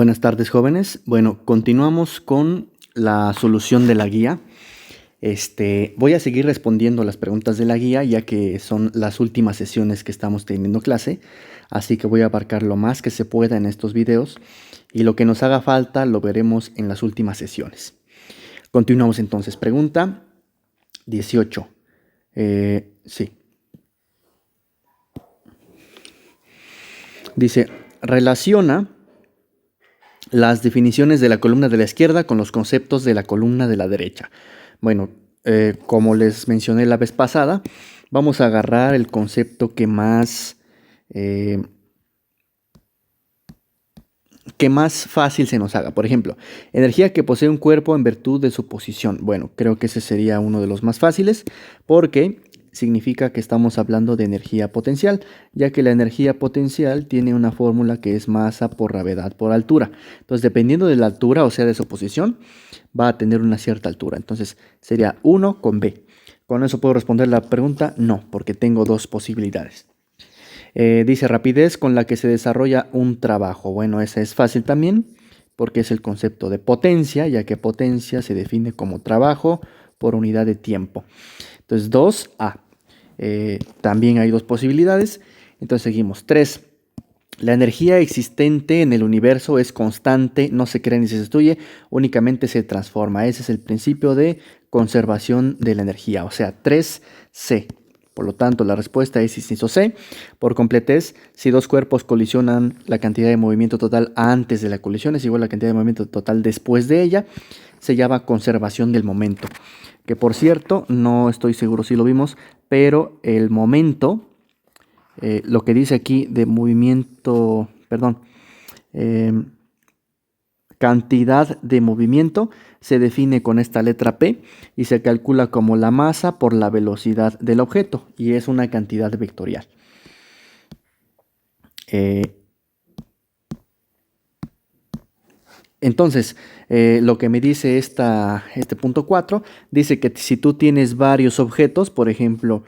Buenas tardes, jóvenes. Bueno, continuamos con la solución de la guía. Voy a seguir respondiendo las preguntas de la guía, ya que son las últimas sesiones que estamos teniendo clase, así que voy a abarcar lo más que se pueda en estos videos y lo que nos haga falta lo veremos en las últimas sesiones. Continuamos entonces. Pregunta 18. Sí. Dice, relaciona las definiciones de la columna de la izquierda con los conceptos de la columna de la derecha. Bueno, como les mencioné la vez pasada, vamos a agarrar el concepto que más fácil se nos haga. Por ejemplo, energía que posee un cuerpo en virtud de su posición. Bueno, creo que ese sería uno de los más fáciles porque significa que estamos hablando de energía potencial, ya que la energía potencial tiene una fórmula que es masa por gravedad por altura. Entonces, dependiendo de la altura, o sea, de su posición, va a tener una cierta altura. Entonces, sería 1 con B. ¿Con eso puedo responder la pregunta? No, porque tengo dos posibilidades. Dice rapidez con la que se desarrolla un trabajo. Bueno, esa es fácil también porque es el concepto de potencia, ya que potencia se define como trabajo por unidad de tiempo. Entonces 2A. También hay dos posibilidades. Entonces seguimos. 3. La energía existente en el universo es constante, no se crea ni se destruye, únicamente se transforma. Ese es el principio de conservación de la energía, o sea, 3C. Por lo tanto, la respuesta es inciso C. Por completez, si dos cuerpos colisionan, la cantidad de movimiento total antes de la colisión es igual a la cantidad de movimiento total después de ella. Se llama conservación del momento. Que por cierto, no estoy seguro si lo vimos, pero el momento, lo que dice aquí de movimiento, cantidad de movimiento se define con esta letra P y se calcula como la masa por la velocidad del objeto y es una cantidad vectorial. Entonces, lo que me dice este punto 4, dice que si tú tienes varios objetos, por ejemplo,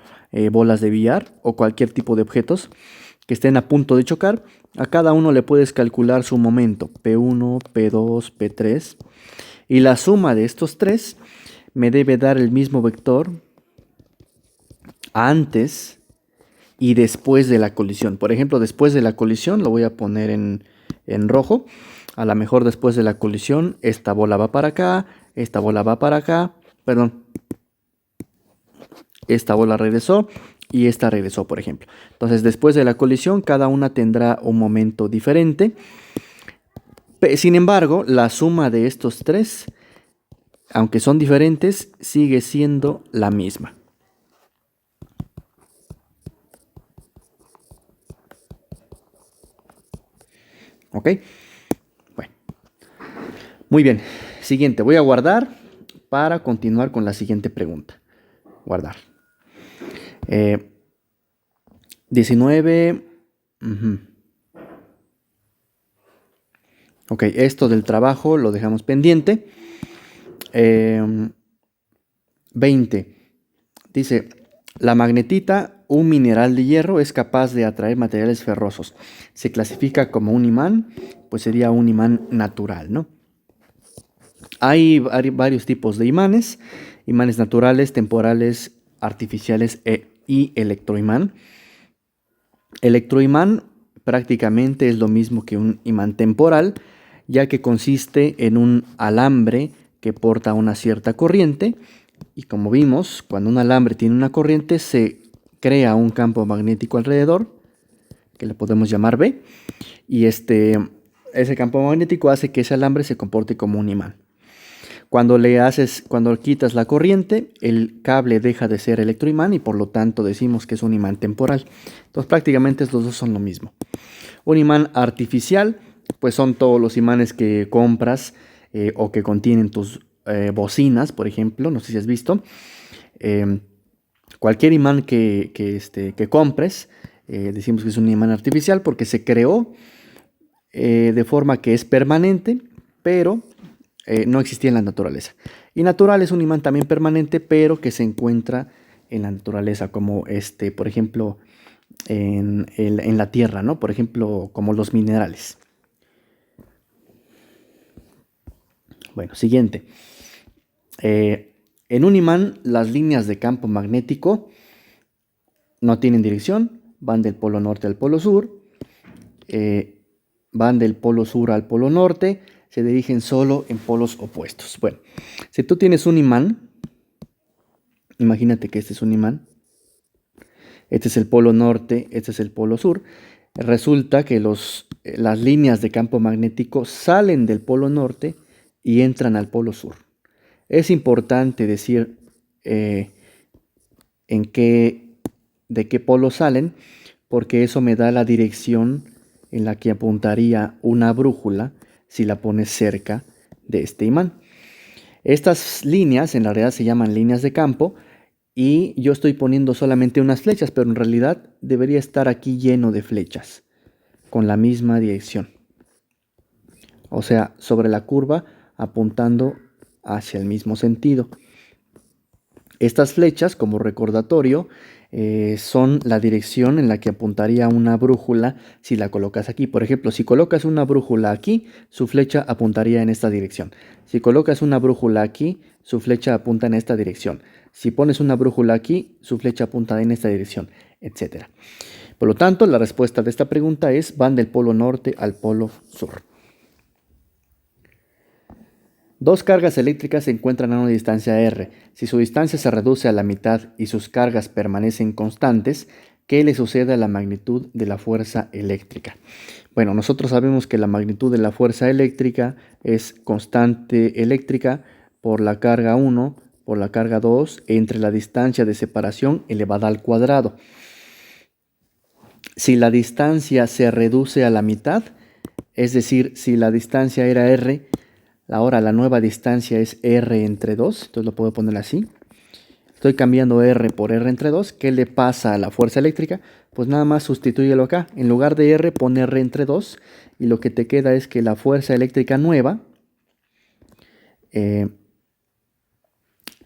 bolas de billar o cualquier tipo de objetos que estén a punto de chocar, a cada uno le puedes calcular su momento, P1, P2, P3, y la suma de estos tres me debe dar el mismo vector antes y después de la colisión. Por ejemplo, después de la colisión, lo voy a poner en rojo. A lo mejor después de la colisión, esta bola va para acá, esta bola va para acá, perdón. Esta bola regresó y esta regresó, por ejemplo. Entonces, después de la colisión, cada una tendrá un momento diferente. Sin embargo, la suma de estos tres, aunque son diferentes, sigue siendo la misma. ¿Ok? Bueno. Muy bien. Siguiente. Voy a guardar para continuar con la siguiente pregunta. Guardar. 19. Ok, esto del trabajo lo dejamos pendiente. 20. Dice, la magnetita, un mineral de hierro, es capaz de atraer materiales ferrosos. Se clasifica como un imán, pues sería un imán natural, ¿no? Hay varios tipos de imanes naturales, temporales, artificiales y electroimán. Electroimán prácticamente es lo mismo que un imán temporal, ya que consiste en un alambre que porta una cierta corriente y como vimos, cuando un alambre tiene una corriente se crea un campo magnético alrededor que le podemos llamar B y ese campo magnético hace que ese alambre se comporte como un imán. Cuando quitas la corriente, el cable deja de ser electroimán y por lo tanto decimos que es un imán temporal. Entonces prácticamente estos dos son lo mismo. Un imán artificial, pues son todos los imanes que compras o que contienen tus bocinas, por ejemplo, no sé si has visto. Cualquier imán que compres, decimos que es un imán artificial porque se creó de forma que es permanente, pero no existía en la naturaleza. Y natural es un imán también permanente, pero que se encuentra en la naturaleza, como por ejemplo, en la tierra, ¿no? Por ejemplo, como los minerales. Bueno, siguiente. En un imán, las líneas de campo magnético no tienen dirección, van del polo norte al polo sur, van del polo sur al polo norte, se dirigen solo en polos opuestos. Bueno, si tú tienes un imán, imagínate que este es un imán, este es el polo norte, este es el polo sur, resulta que las líneas de campo magnético salen del polo norte y entran al polo sur. Es importante decir de qué polo salen, porque eso me da la dirección en la que apuntaría una brújula si la pones cerca de este imán. Estas líneas en realidad se llaman líneas de campo y yo estoy poniendo solamente unas flechas, pero en realidad debería estar aquí lleno de flechas con la misma dirección. O sea, sobre la curva apuntando hacia el mismo sentido. Estas flechas, como recordatorio, son la dirección en la que apuntaría una brújula si la colocas aquí. Por ejemplo, si colocas una brújula aquí, su flecha apuntaría en esta dirección. Si colocas una brújula aquí, su flecha apunta en esta dirección. Si pones una brújula aquí, su flecha apunta en esta dirección, etc. Por lo tanto, la respuesta de esta pregunta es: van del polo norte al polo sur. Dos cargas eléctricas se encuentran a una distancia r. Si su distancia se reduce a la mitad y sus cargas permanecen constantes, ¿qué le sucede a la magnitud de la fuerza eléctrica? Bueno, nosotros sabemos que la magnitud de la fuerza eléctrica es constante eléctrica por la carga 1 por la carga 2 entre la distancia de separación elevada al cuadrado. Si la distancia se reduce a la mitad, es decir, si la distancia era r, ahora la nueva distancia es r entre 2, entonces lo puedo poner así. Estoy cambiando r por r entre 2. ¿Qué le pasa a la fuerza eléctrica? Pues nada más sustitúyelo acá. En lugar de r, pon r entre 2. Y lo que te queda es que la fuerza eléctrica nueva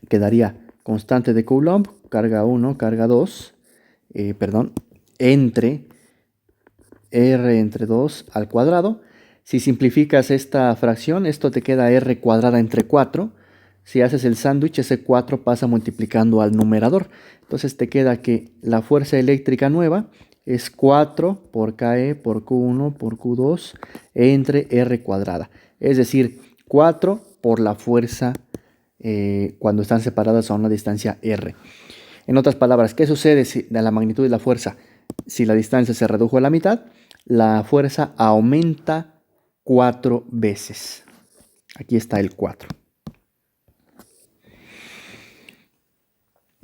quedaría constante de Coulomb, carga 1, carga 2, entre r entre 2 al cuadrado. Si simplificas esta fracción, esto te queda r cuadrada entre 4. Si haces el sándwich, ese 4 pasa multiplicando al numerador. Entonces te queda que la fuerza eléctrica nueva es 4 por KE por Q1 por Q2 entre R cuadrada. Es decir, 4 por la fuerza cuando están separadas a una distancia R. En otras palabras, ¿qué sucede de la magnitud de la fuerza? Si la distancia se redujo a la mitad, la fuerza aumenta 4 veces. Aquí está el 4.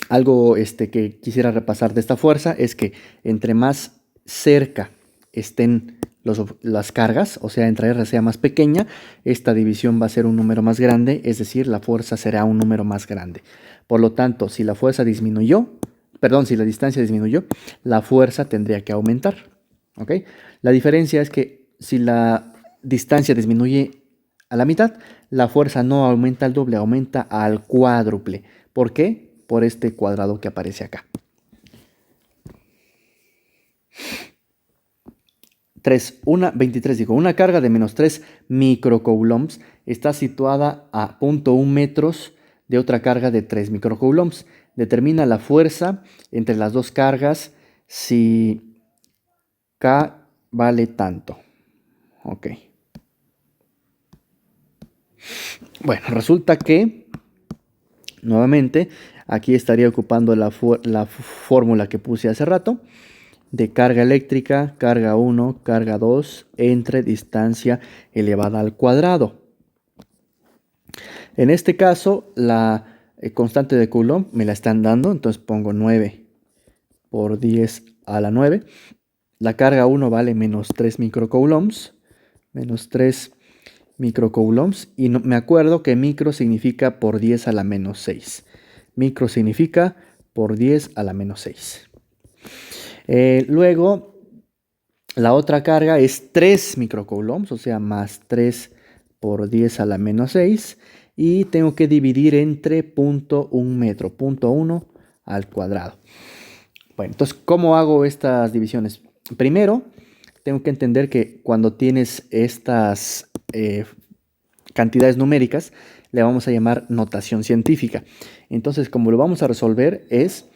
Algo que quisiera repasar de esta fuerza es que entre más cerca estén las cargas, o sea, entre R sea más pequeña, esta división va a ser un número más grande, es decir, la fuerza será un número más grande. Por lo tanto, si la fuerza disminuyó, si la distancia disminuyó, la fuerza tendría que aumentar. ¿Ok? La diferencia es que si la distancia disminuye a la mitad, la fuerza no aumenta al doble, aumenta al cuádruple. ¿Por qué? Por este cuadrado que aparece acá. 23, una carga de menos 3 microcoulombs está situada a 0.1 metros de otra carga de 3 microcoulombs. Determina la fuerza entre las dos cargas si K vale tanto. Ok. Bueno, resulta que, nuevamente, aquí estaría ocupando la fórmula que puse hace rato, de carga eléctrica, carga 1, carga 2, entre distancia elevada al cuadrado. En este caso, la constante de Coulomb me la están dando, entonces pongo 9 por 10 a la 9. La carga 1 vale menos 3 microcoulombs, menos 3 microcoulombs, y me acuerdo que micro significa por 10 a la menos 6. Micro significa por 10 a la menos 6. Luego, la otra carga es 3 microcoulombs, o sea, más 3 por 10 a la menos 6. Y tengo que dividir entre 0.1 metro, 0.1 al cuadrado. Bueno, entonces, ¿cómo hago estas divisiones? Primero, tengo que entender que cuando tienes estas cantidades numéricas, le vamos a llamar notación científica. Entonces, como lo vamos a resolver es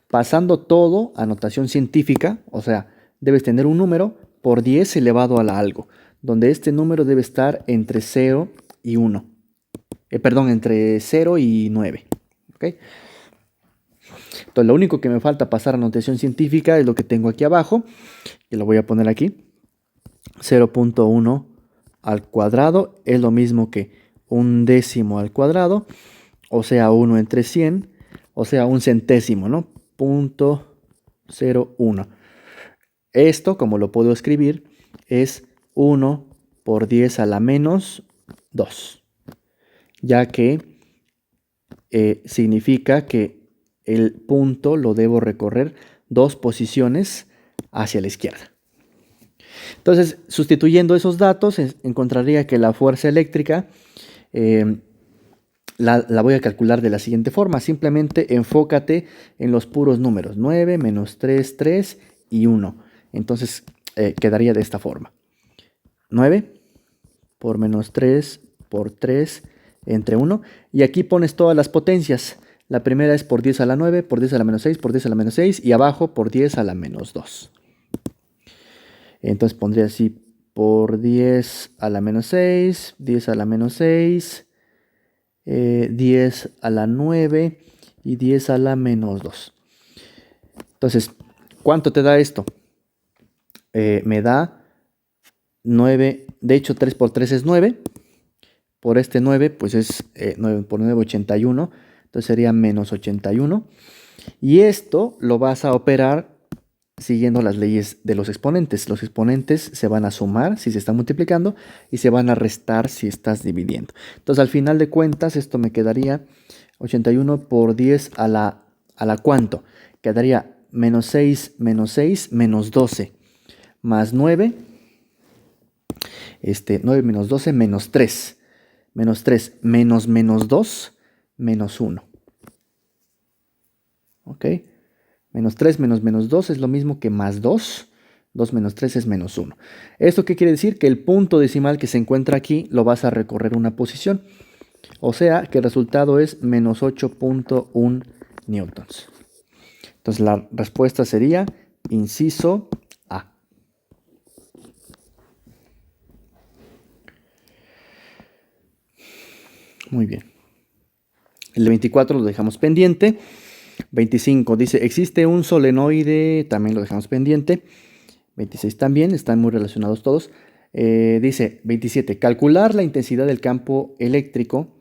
pasando todo a notación científica, o sea, debes tener un número por 10 elevado a la algo, donde este número debe estar entre 0 y 1. Perdón, entre 0 y 9. ¿Ok? Entonces, lo único que me falta pasar a notación científica es lo que tengo aquí abajo, y lo voy a poner aquí. 0.1 al cuadrado es lo mismo que un décimo al cuadrado, o sea, 1 entre 100, o sea, un centésimo, ¿no? 0.01. Esto, como lo puedo escribir, es 1 por 10 a la menos 2, ya que significa que el punto lo debo recorrer 2 posiciones hacia la izquierda. Entonces, sustituyendo esos datos, encontraría que la fuerza eléctrica la voy a calcular de la siguiente forma. Simplemente enfócate en los puros números. 9, menos 3, 3 y 1. Entonces, quedaría de esta forma. 9 por menos 3 por 3 entre 1. Y aquí pones todas las potencias. La primera es por 10 a la 9, por 10 a la menos 6, por 10 a la menos 6 y abajo por 10 a la menos 2. Entonces pondría así por 10 a la menos 6, 10 a la menos 6, 10 a la 9 y 10 a la menos 2. Entonces, ¿cuánto te da esto? Me da 9, de hecho 3 por 3 es 9. Por este 9, pues es 9 por 9, 81. Entonces sería menos 81. Y esto lo vas a operar siguiendo las leyes de los exponentes. Los exponentes se van a sumar si se están multiplicando y se van a restar si estás dividiendo. Entonces, al final de cuentas, esto me quedaría 81 por 10 a la ¿cuánto? Quedaría menos 6, menos 12, más 9, 9 menos 12, menos 3. Menos 3, menos 2, menos 1. ¿Ok? Menos 3 menos 2 es lo mismo que más 2. 2 menos 3 es menos 1. ¿Esto qué quiere decir? Que el punto decimal que se encuentra aquí lo vas a recorrer una posición. O sea que el resultado es menos 8.1 newtons. Entonces la respuesta sería inciso A. Muy bien. El 24 lo dejamos pendiente. 25 dice, existe un solenoide, también lo dejamos pendiente. 26 también, están muy relacionados todos. Dice 27, calcular la intensidad del campo eléctrico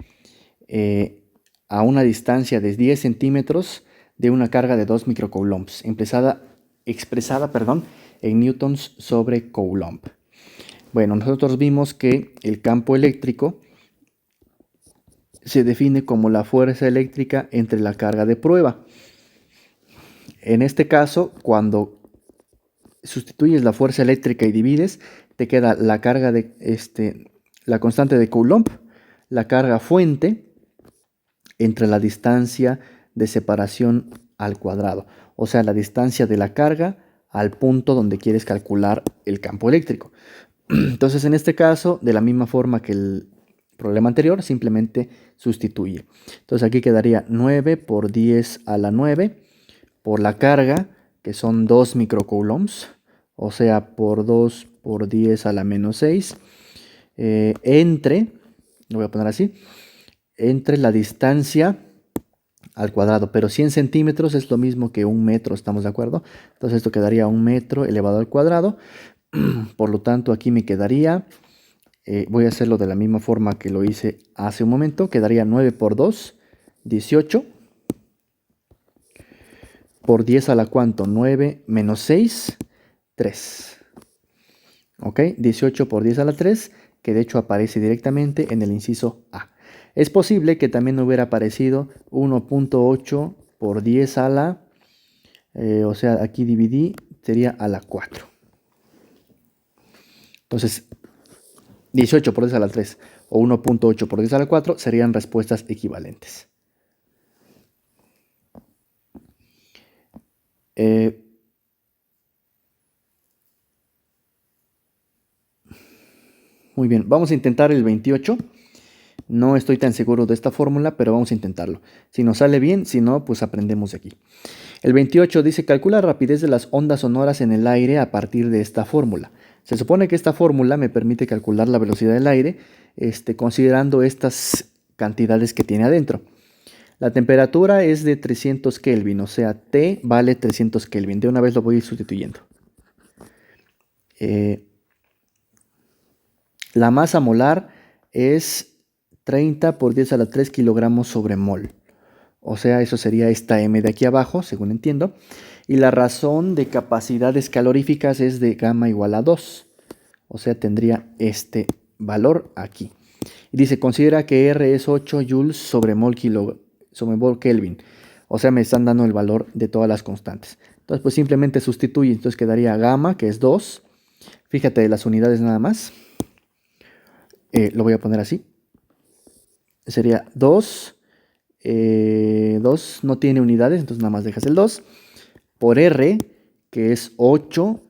a una distancia de 10 centímetros de una carga de 2 microcoulombs, expresada en newtons sobre coulomb. Bueno, nosotros vimos que el campo eléctrico se define como la fuerza eléctrica entre la carga de prueba. En este caso, cuando sustituyes la fuerza eléctrica y divides, te queda la carga la constante de Coulomb, la carga fuente entre la distancia de separación al cuadrado, o sea, la distancia de la carga al punto donde quieres calcular el campo eléctrico. Entonces, en este caso, de la misma forma que el problema anterior, simplemente sustituye. Entonces, aquí quedaría 9 por 10 a la 9 por la carga, que son 2 microcoulombs, o sea, por 2 por 10 a la menos 6, lo voy a poner así, entre la distancia al cuadrado, pero 100 centímetros es lo mismo que un metro, ¿estamos de acuerdo? Entonces esto quedaría 1 metro elevado al cuadrado, por lo tanto aquí me quedaría, voy a hacerlo de la misma forma que lo hice hace un momento, quedaría 9 por 2, 18, por 10 a la cuánto, 9 menos 6, 3. ¿Ok? 18 por 10 a la 3, que de hecho aparece directamente en el inciso A. Es posible que también hubiera aparecido 1.8 por 10 a la, o sea, aquí dividí, sería a la 4. Entonces, 18 por 10 a la 3 o 1.8 por 10 a la 4 serían respuestas equivalentes. Muy bien, vamos a intentar el 28. No estoy tan seguro de esta fórmula, pero vamos a intentarlo. Si nos sale bien, si no, pues aprendemos de aquí. El 28 dice, calcula la rapidez de las ondas sonoras en el aire a partir de esta fórmula. Se supone que esta fórmula me permite calcular la velocidad del aire, considerando estas cantidades que tiene adentro. La temperatura es de 300 Kelvin, o sea, T vale 300 Kelvin. De una vez lo voy a ir sustituyendo. La masa molar es 30 por 10 a la 3 kilogramos sobre mol. O sea, eso sería esta M de aquí abajo, según entiendo. Y la razón de capacidades caloríficas es de gamma igual a 2. O sea, tendría este valor aquí. Y dice, considera que R es 8 joules sobre mol Kelvin. O sea, me están dando el valor de todas las constantes. Entonces, pues simplemente sustituye. Entonces quedaría gamma, que es 2. Fíjate las unidades nada más. Lo voy a poner así. Sería 2. 2 no tiene unidades, entonces nada más dejas el 2. Por R, que es 8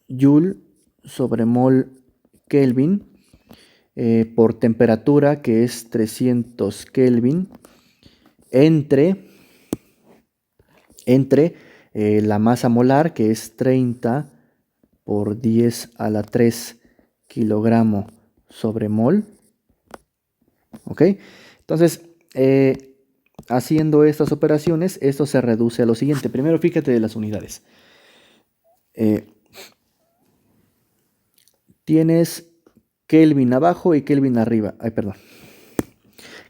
joule sobre mol Kelvin. Por temperatura, que es 300 Kelvin. Entre la masa molar, que es 30 por 10 a la 3 kilogramo sobre mol. ¿Ok? Entonces, haciendo estas operaciones, esto se reduce a lo siguiente. Primero, fíjate de las unidades. Tienes Kelvin abajo y Kelvin arriba. Ay, perdón.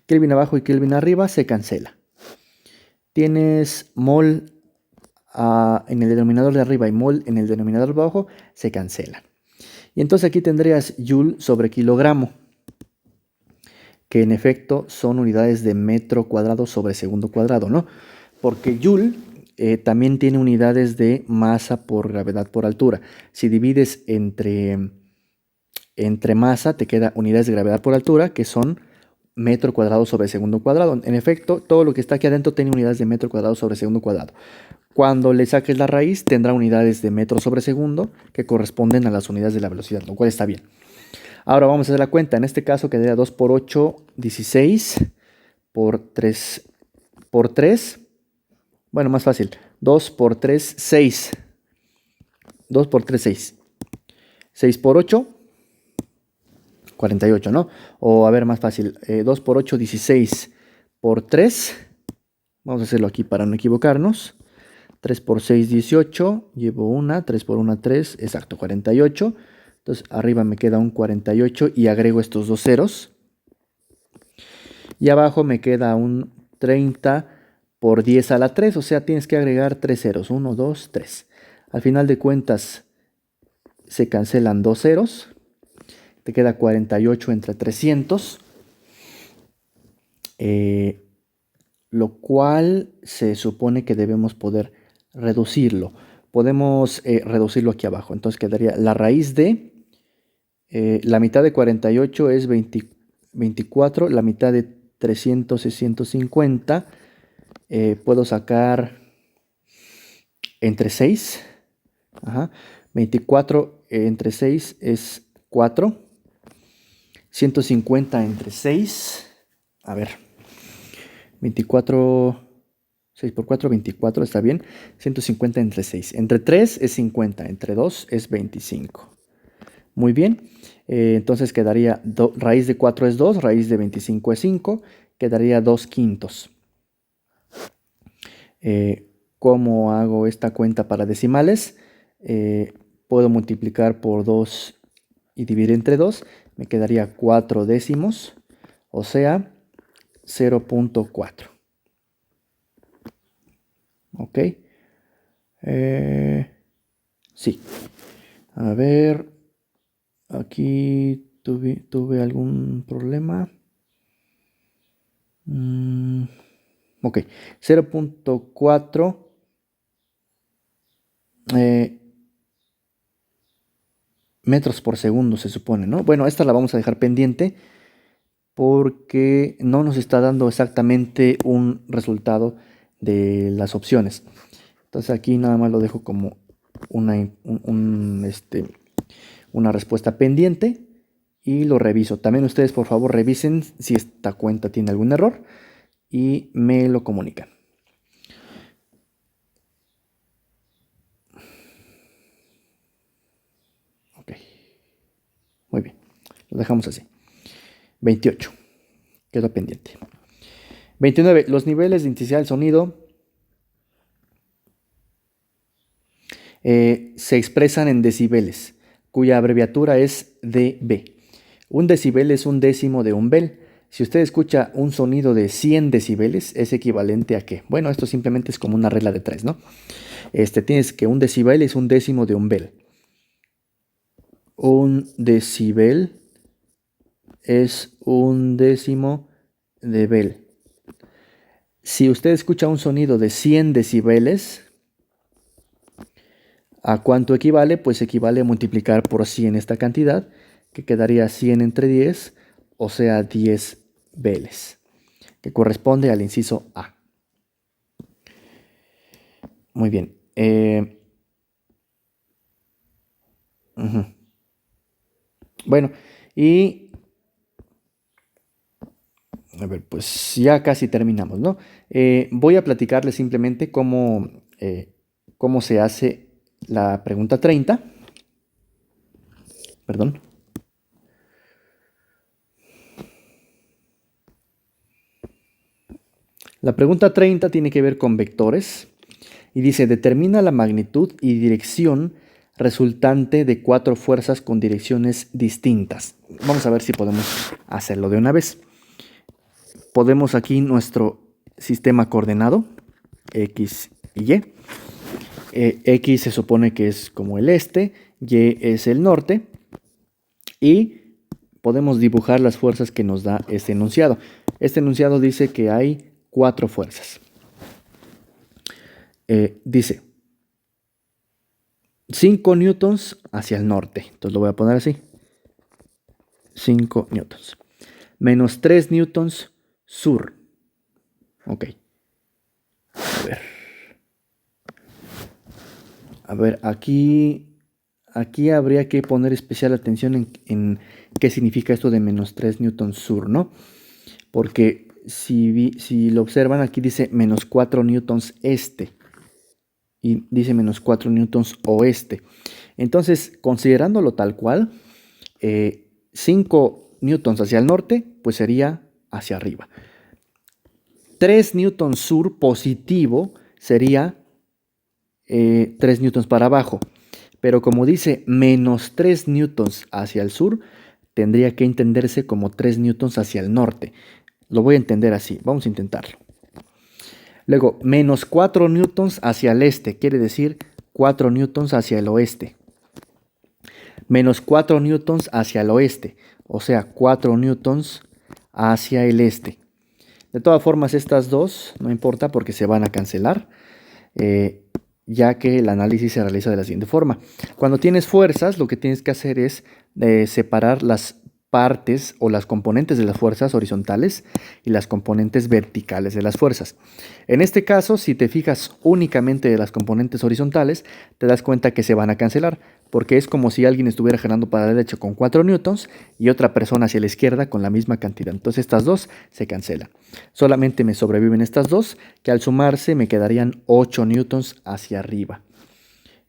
Kelvin abajo y Kelvin arriba se cancela. Tienes mol en el denominador de arriba y mol en el denominador de abajo, se cancelan. Y entonces aquí tendrías joule sobre kilogramo, que en efecto son unidades de metro cuadrado sobre segundo cuadrado, ¿no? Porque joule también tiene unidades de masa por gravedad por altura. Si divides entre masa, te queda unidades de gravedad por altura, que son metro cuadrado sobre segundo cuadrado. En efecto, todo lo que está aquí adentro tiene unidades de metro cuadrado sobre segundo cuadrado. Cuando le saques la raíz, tendrá unidades de metro sobre segundo que corresponden a las unidades de la velocidad, lo cual está bien. Ahora vamos a hacer la cuenta. En este caso quedaría 2 por 8, 16 por 3 por 3. Bueno, más fácil. 2 por 3, 6. 2 por 3, 6. 6 por 8, 48, ¿no? O a ver, más fácil. 2 por 8, 16 por 3. Vamos a hacerlo aquí para no equivocarnos. 3 por 6, 18. Llevo una. 3 por 1, 3. Exacto, 48. Entonces arriba me queda un 48 y agrego estos dos ceros. Y abajo me queda un 30 por 10 a la 3. O sea, tienes que agregar 3 ceros. 1, 2, 3. Al final de cuentas se cancelan dos ceros. Te queda 48 entre 300. Lo cual se supone que debemos poder reducirlo. Podemos reducirlo aquí abajo. Entonces quedaría la raíz de la mitad de 48 es 24, la mitad de 300 es 150. Puedo sacar entre 6. Ajá. 24 entre 6 es 4. 150 entre 6. A ver. 24. 6 por 4, 24, está bien. 150 entre 6. Entre 3 es 50. Entre 2 es 25. Muy bien. Entonces quedaría raíz de 4 es 2, raíz de 25 es 5. Quedaría 2 quintos. ¿Cómo hago esta cuenta para decimales? Puedo multiplicar por 2 y dividir entre 2. Me quedaría 4 décimos. O sea, 0.4. Ok. Sí. A ver. Aquí tuve algún problema. Ok. 0.4. Metros por segundo se supone, ¿no? Bueno, esta la vamos a dejar pendiente porque no nos está dando exactamente un resultado de las opciones. Entonces aquí nada más lo dejo como una respuesta pendiente y lo reviso. También ustedes por favor revisen si esta cuenta tiene algún error y me lo comunican. Ok, muy bien, lo dejamos así. 28, quedó pendiente. 29, los niveles de intensidad del sonido se expresan en decibeles, cuya abreviatura es dB. Un decibel es un décimo de un bel. Si usted escucha un sonido de 100 decibeles, ¿es equivalente a qué? Bueno, esto simplemente es como una regla de 3, ¿no? Tienes que un decibel es un décimo de un bel. Un decibel es un décimo de bel. Si usted escucha un sonido de 100 decibeles, ¿a cuánto equivale? Pues equivale a multiplicar por 100 esta cantidad, que quedaría 100 entre 10, o sea 10 beles, que corresponde al inciso A. Muy bien. Bueno, y a ver, pues ya casi terminamos, ¿no? Voy a platicarles simplemente cómo se hace la pregunta 30. Perdón. La pregunta 30 tiene que ver con vectores y dice, determina la magnitud y dirección resultante de 4 fuerzas con direcciones distintas. Vamos a ver si podemos hacerlo de una vez. Podemos aquí nuestro sistema coordenado, X y Y. X se supone que es como el este, Y es el norte, y podemos dibujar las fuerzas que nos da este enunciado. Este enunciado dice que hay 4 fuerzas. Dice 5 newtons hacia el norte, entonces lo voy a poner así, 5 newtons, menos 3 newtons sur. Ok, a ver, aquí habría que poner especial atención en qué significa esto de menos 3 newtons sur, ¿no? Porque si lo observan, aquí dice menos 4 newtons este y dice menos 4 newtons oeste. Entonces, considerándolo tal cual, 5 newtons hacia el norte, pues sería hacia arriba. 3 newtons sur positivo sería 3 newtons para abajo. Pero como dice menos 3 newtons hacia el sur, tendría que entenderse como 3 newtons hacia el norte. Lo voy a entender así, vamos a intentarlo. Luego, menos 4 newtons hacia el este, quiere decir 4 newtons hacia el oeste. Menos 4 newtons hacia el oeste, o sea, 4 newtons hacia el este. De todas formas, estas dos no importa porque se van a cancelar, ya que el análisis se realiza de la siguiente forma. Cuando tienes fuerzas, lo que tienes que hacer es separar las partes o las componentes de las fuerzas horizontales y las componentes verticales de las fuerzas. En este caso, si te fijas únicamente de las componentes horizontales, te das cuenta que se van a cancelar, porque es como si alguien estuviera jalando para la derecha con 4 newtons y otra persona hacia la izquierda con la misma cantidad. Entonces estas dos se cancelan. Solamente me sobreviven estas dos, que al sumarse me quedarían 8 newtons hacia arriba.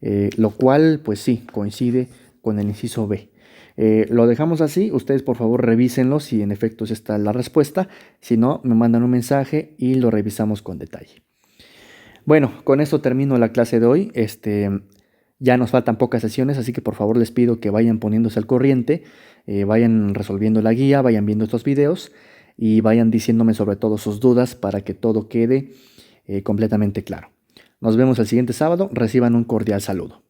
Lo cual, pues sí, coincide con el inciso B. Lo dejamos así, ustedes por favor revísenlo si en efecto esta es la respuesta, si no me mandan un mensaje y lo revisamos con detalle. Bueno, con esto termino la clase de hoy. Ya nos faltan pocas sesiones, así que por favor les pido que vayan poniéndose al corriente, vayan resolviendo la guía, vayan viendo estos videos y vayan diciéndome sobre todo sus dudas para que todo quede completamente claro. Nos vemos el siguiente sábado, reciban un cordial saludo.